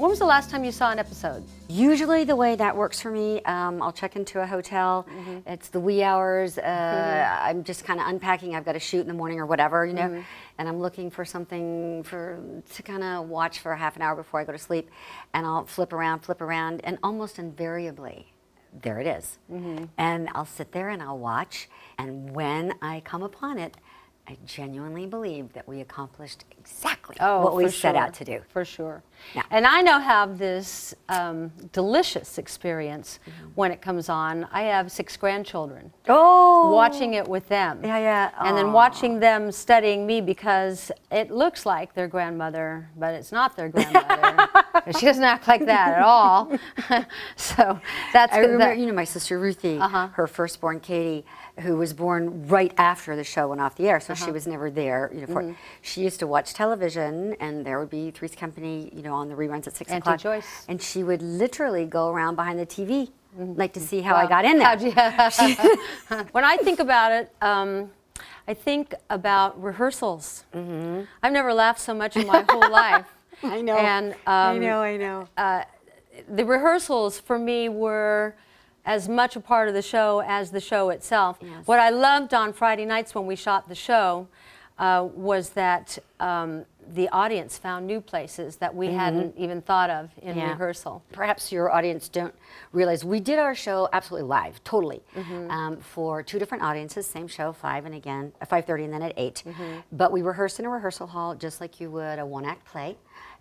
When was the last time you saw an episode? Usually the way that works for me, I'll check into a hotel. It's the wee hours. I'm just kind of unpacking. I've got to shoot in the morning or whatever, you know, and I'm looking for something to kind of watch for a half an hour before I go to sleep, and I'll flip around, and almost invariably, there it is. And I'll sit there and I'll watch, and when I come upon it, I genuinely believe that we accomplished exactly what we set out to do. For sure. Yeah. And I now have this delicious experience when it comes on. I have 6 grandchildren. Watching it with them. Yeah. And then watching them studying me, because it looks like their grandmother, but it's not their grandmother. She doesn't act like that at all. So that's I remember, you know, my sister Ruthie, her firstborn Katie, who was born right after the show went off the air, so she was never there. You know, for she used to watch television, and there would be Three's Company, you know, on the reruns at 6 o'clock. Joyce. And she would literally go around behind the TV, like to see how I got in there. When I think about it, I think about rehearsals. I've never laughed so much in my whole life. I know. And I know. The rehearsals for me were as much a part of the show as the show itself. Yes. What I loved on Friday nights when we shot the show was that the audience found new places that we hadn't even thought of in rehearsal. Perhaps your audience don't realize we did our show absolutely live, totally, for 2 different audiences, same show, 5:30 and then at 8. But we rehearsed in a rehearsal hall just like you would a 1-act play.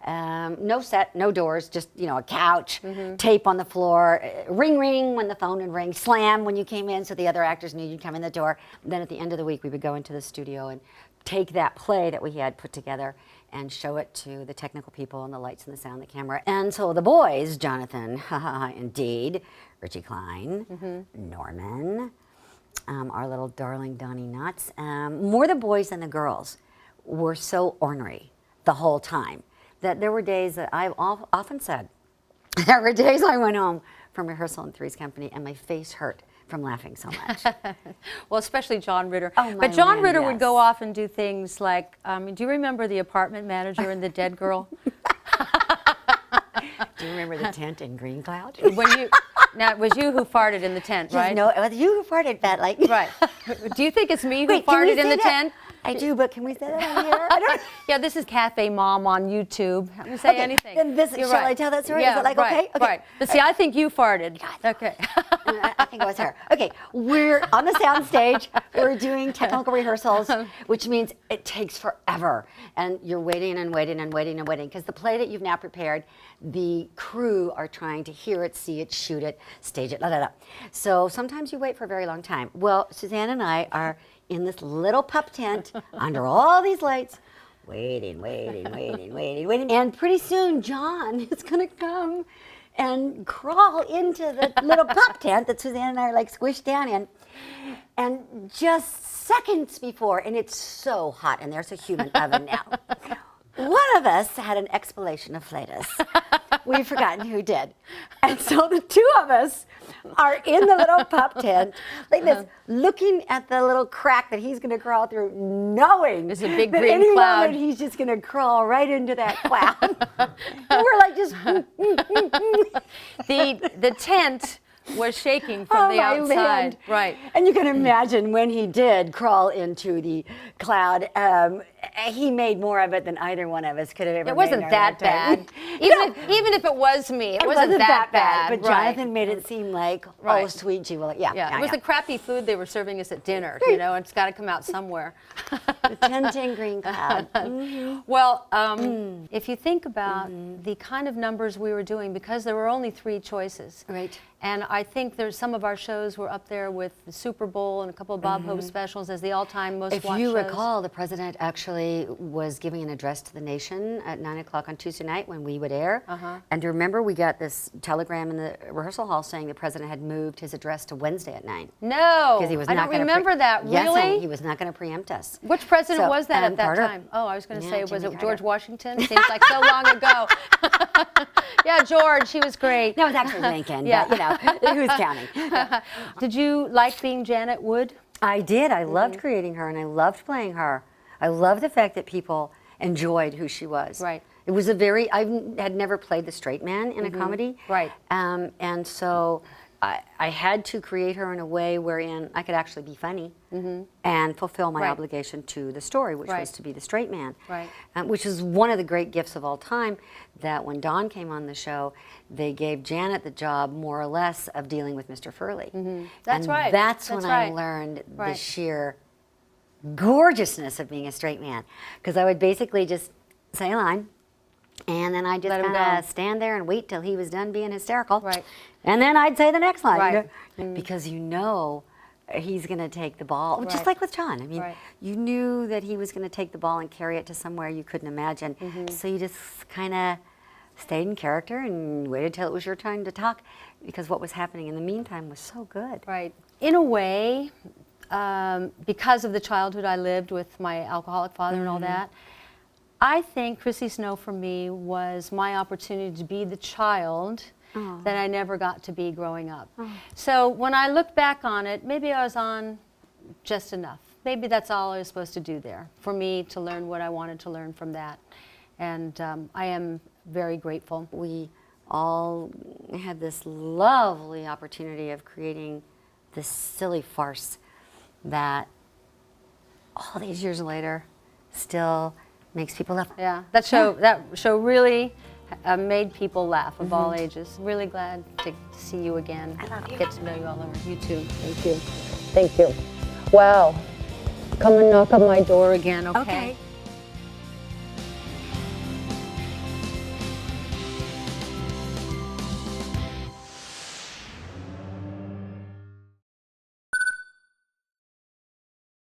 No set, no doors, just, you know, a couch, tape on the floor, ring ring when the phone would ring, slam when you came in so the other actors knew you'd come in the door. Then at the end of the week we would go into the studio and take that play that we had put together and show it to the technical people and the lights and the sound, the camera. And so the boys, Jonathan, indeed, Richie Klein, Norman, our little darling Donnie Knotts, more the boys than the girls, were so ornery the whole time that there were days that I've often said, there were days I went home from rehearsal in Three's Company and my face hurt from laughing so much. Well, especially John Ritter. Oh, but John man, Ritter would go off and do things like, do you remember the apartment manager in The Dead Girl? Do you remember the tent in Green Cloud? Now, it was you who farted in the tent, right? No, it was you who farted, Pat. Like. Right. Do you think it's me who farted in the tent? I do, but can we say that on here? I don't. Yeah, this is CafeMom on YouTube. I can say anything. Then shall I tell that story? Yeah, is it like right, okay? Right. But see, I think you farted. God. Okay. I think it was her. Okay, we're on the sound stage. We're doing technical rehearsals, which means it takes forever, and you're waiting and waiting and waiting and waiting because the play that you've now prepared, the crew are trying to hear it, see it, shoot it, stage it, So sometimes you wait for a very long time. Well, Suzanne and I are in this little pup tent under all these lights, waiting. And pretty soon John is going to come and crawl into the little pup tent that Suzanne and I are like squished down in. And just seconds before, and it's so hot, and there's a human oven now. One of us had an explanation of flatus. We've forgotten who did. And so the 2 of us are in the little pup tent, like this, looking at the little crack that he's going to crawl through, knowing there's a big that green any cloud. moment he's just going to crawl right into that cloud. And we're like just... The tent was shaking from the outside. Land. Right. And you can imagine when he did crawl into the cloud, he made more of it than either one of us could have ever made. It wasn't that bad. Even if it was me, it wasn't that bad. But Jonathan made it seem like, oh, sweet Julie. Yeah. It was the crappy food they were serving us at dinner, you know, it's got to come out somewhere. The tent in Green Cloud. Well, if you think about the kind of numbers we were doing, because there were only 3 choices. Right. And I think there's some of our shows were up there with the Super Bowl and a couple of Bob Hope specials as the all-time most watched shows. If you recall, the president actually was giving an address to the nation at 9 o'clock on Tuesday night when we would air. And remember, we got this telegram in the rehearsal hall saying the president had moved his address to Wednesday at 9. No, Because he was I not don't remember that. Yes, really? he was not going to preempt us. Which president was that at that Carter. time? Oh, I was going to say, was Jimmy it George Carter. Washington? Seems like so long ago. Yeah, George, he was great. No, it was actually Lincoln, Yeah. but you know, who's counting? Did you like being Janet Wood? I did. I loved creating her, and I loved playing her. I loved the fact that people enjoyed who she was. Right. It was I had never played the straight man in a comedy. Right. And so I had to create her in a way wherein I could actually be funny and fulfill my Right. obligation to the story, which Right. was to be the straight man. Right. Which is one of the great gifts of all time, that when Dawn came on the show, they gave Janet the job, more or less, of dealing with Mr. Furley. That's and right. That's That's when I right. learned the Right. sheer gorgeousness of being a straight man. Because I would basically just say a line, and then I'd just Let him kind go. of stand there and wait till he was done being hysterical. Right. And then I'd say the next line. Right. Because he's going to take the ball. Just Right. like with John. I mean, Right. you knew that he was going to take the ball and carry it to somewhere you couldn't imagine. So you just kind of stayed in character and waited till it was your time to talk, because what was happening in the meantime was so good. Right. In a way, because of the childhood I lived with my alcoholic father and all that, I think Chrissy Snow for me was my opportunity to be the child that I never got to be growing up. So when I look back on it, maybe I was on just enough. Maybe that's all I was supposed to do there, for me to learn what I wanted to learn from that. And I am very grateful. We all had this lovely opportunity of creating this silly farce that all these years later still makes people laugh. Yeah, that show really made people laugh of all ages. Really glad to see you again. I love you. Get to know you all over. You too. Thank you. Thank you. Wow. Come and knock on my door again, okay? Okay.